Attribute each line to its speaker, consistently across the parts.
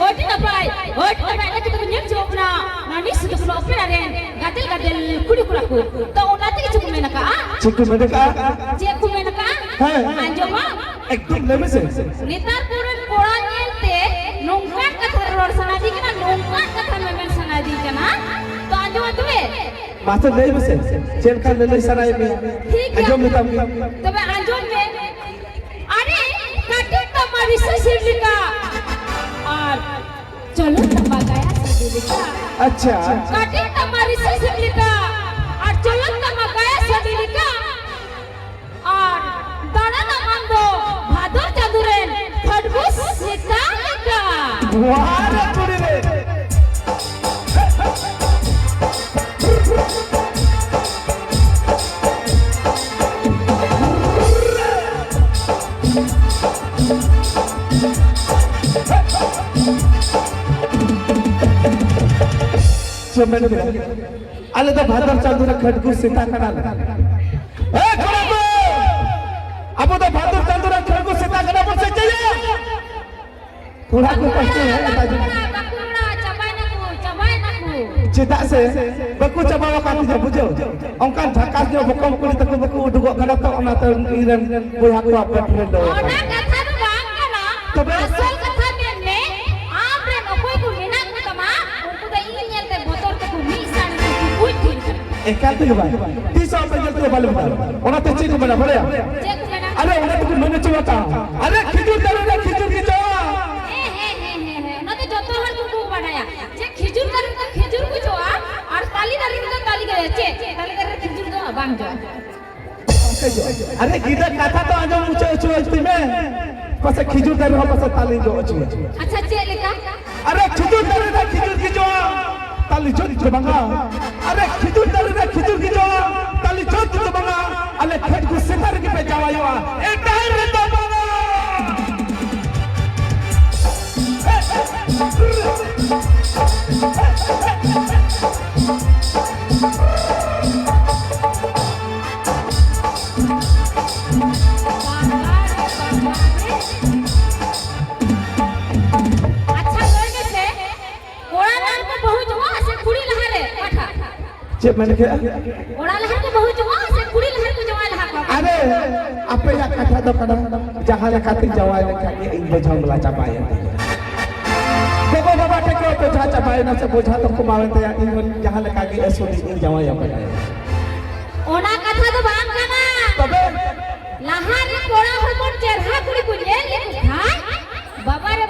Speaker 1: Odi na kita punya job na. Nani sudah kena opera ren. Gatel kuri kuraku. To onati cukup menaka.
Speaker 2: Cukup menaka.
Speaker 1: Cukup menaka. Anjoma.
Speaker 2: Ekdom leme se.
Speaker 1: Nitar puran koran yelte nongkan kata ror sanadi kana nongkan kata memen sanadi kana. To anjoma tu be.
Speaker 2: Master leme se. Cel kan lele sanai me. Anjom letam.
Speaker 1: To be anjom me. Are katit tamari sesirlika. और चलो तम्बा गया सदीलिका
Speaker 2: अच्छा
Speaker 1: काटे तमारी सदीलिका और चलो तम्बा गया सदीलिका और दाना ना मांगो भादर चादुरेन खडबुस सीतालिका
Speaker 2: वाह रे पूरी रे चमन में अले तो भादर चांदूर खडगुर सीता कना ए खड़को अब तो भादर चांदूर खडगुर सीता कना पर से चाहिए थोड़ा को कष्ट है बाजू
Speaker 1: बकुड़ा चबाई ना को
Speaker 2: चिता से बकु चबावा काटी जा बुझो अंकान झकास जो बकम कुली तक बकु उडुगो कना तो ओना तो इरन बोया को आप फ्रेंड दो
Speaker 1: ओना कथा तो बांग कना
Speaker 2: तबे
Speaker 1: असल कथा में ने आप रे नकोई को मिना को तमा उनको तो इन नेलते बोतल को मिसान को कुछ ठीक
Speaker 2: एकाते के भाई 30 रुपए जल्दी वाले बता ओना तो चीज बना बोले
Speaker 1: चेक बना
Speaker 2: अरे ओना तो मैंने चुवाता अरे खिजूर दरो ना खिजूर की चो
Speaker 1: ना तो जतो हर को बनाया जे खिजूर कर तो खिजूर को जो और ताली दाली तो ताली करे ताली करे खिजूर तो बांग जो
Speaker 2: अरे गीता कथा तो आजो मुझे चुवस्ती में पसे खिजूर दरो पसे ताली जो अछि
Speaker 1: अच्छा चे लेका
Speaker 2: अरे खिजूर दरो ना खिजूर की जो ताली जो बंगा अरे खिजूर दरो ना खिजूर की जो ताली जो बंगा अले खट को सितार के पे जावायो ए टाइम रे तो बंगा जे मैंने के
Speaker 1: ओड़ा लहर के बहुत जवा से कुड़ी लहर को जवा लहा
Speaker 2: अरे आपे या कथा तो कदा जहां लखाती जवाय लखा के इन बोझा मला चपाए देखो बाबा के को बोझा चपाए ना से बोझा तो कुमावे ते इन जहां लखा के ऐसो इन जवाय अपने
Speaker 1: ओना कथा तो बांग काना
Speaker 2: तबे
Speaker 1: लहर कोड़ा होकर चरहा कुड़ी को ले हां बाबा रे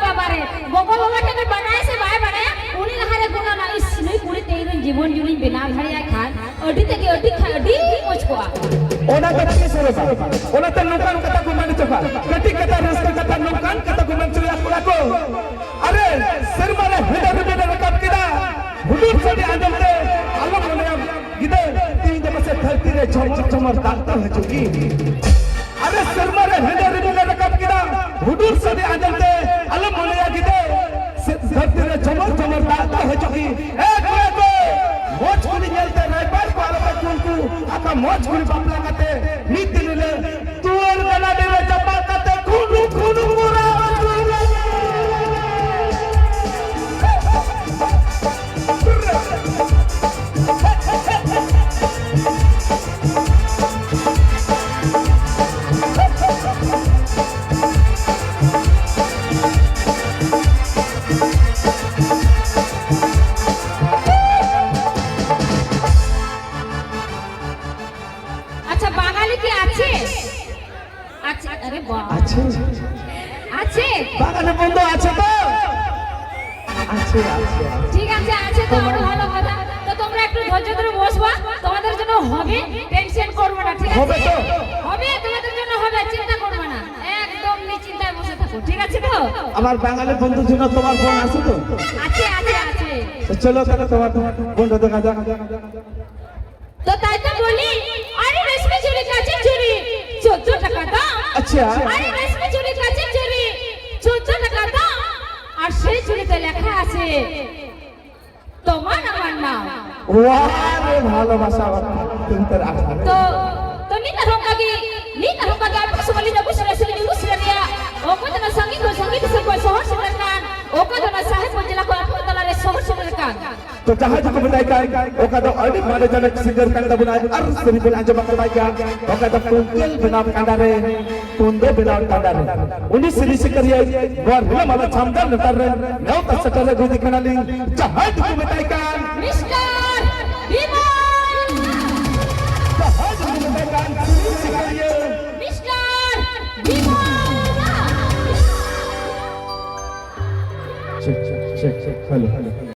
Speaker 1: गोगो बाबा के बनाए से बाय बनाया उनी लहर गुना ना इस नहीं पूरी तेरे जीवन जुनी बिना भरिया खान अडी ते अडी खा अडी मुझको
Speaker 2: ओना कथा के सोरे बा ओना त नुकान कथा को माने चपा कटी कथा रस कथा नुकान कथा को मन चुया पुरा को अरे सिर मारे हेडर बेडर रकब किदा हुदूर से आदम ते अलम ने गिदे तीन जब से धरती रे झमर झमर दाता है चुकी अरे सिर मारे हेडर बेडर रकब किदा हुदूर से आदम ते अलम ने गिदे धरती रे झमर झमर दाता है चुकी ए को मोच कुली नेलते रायपाल को आलपा कुंकू आका मोच कुली बापला कते नीत दिले तू और गला देवे जपा कते खूनु खूनु मोरा আছে
Speaker 1: আছে
Speaker 2: বাগানে বন্ধু আছে তো আছে
Speaker 1: ঠিক আছে আছে তো আরো ভালো কথা তো তোমরা একটু ধৈর্য ধরে বসবা তোমাদের জন্য হবে টেনশন করবে না ঠিক আছে
Speaker 2: হবে তো
Speaker 1: হবে তোমাদের জন্য হবে চিন্তা করবে না একদম নিশ্চিন্তায় বসে থাকো ঠিক আছে তো
Speaker 2: আমার বাঙালি বন্ধুর জন্য তোমার বোন আছে তো
Speaker 1: আছে আছে আছে
Speaker 2: তো চলো তাহলে তোমার বোনটা দেখা যাক
Speaker 1: তো তাই তো বলি আরে রেশমি চুড়ি কাচের চুড়ি 14 টাকা দাম
Speaker 2: আচ্ছা
Speaker 1: আরে রেশমি চুড়ি কাচের চুড়ি 14 টাকা দাম আর সেই চুড়িতে লেখা আছে তোমার আমার নাম
Speaker 2: वाह रे ভালোবাসা তুমি তোর আঠা
Speaker 1: तो नी ना होगा कि आप सुमली ना कुछ रसली नी कुछ रनिया ओ को तो संगी को ओका दोना साहेब जिला को अपन तला रे सोबर सोबर कान
Speaker 2: तो जहाज को बताई का ओका तो अड़ी मारे जनक सिंगर कांदा बनाए अर सरी बना जब बताई का ओका तो कुंकल बना कांदा रे कुंदे बना कांदा रे उन्हीं सिरी से करिए गोर हिला माला छामदार नटर रे नौ तक सटर रे गोदी कनाली जहाज को बताई का
Speaker 1: मिस्टर विमान
Speaker 2: जहाज को बताई का सिरी से करिए
Speaker 1: मिस्टर विमान
Speaker 2: चेक हेलो